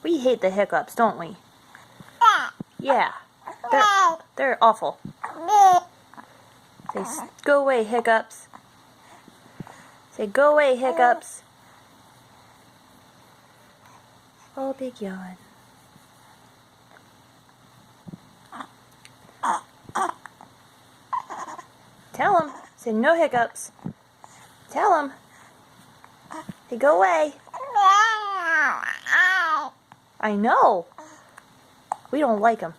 We hate the hiccups, don't we? Yeah. They're awful. Say, go away, hiccups. Say, go away, hiccups. Oh, big yawn. Tell him. Say, no hiccups. Tell him. Say, go away. I know. We don't like him.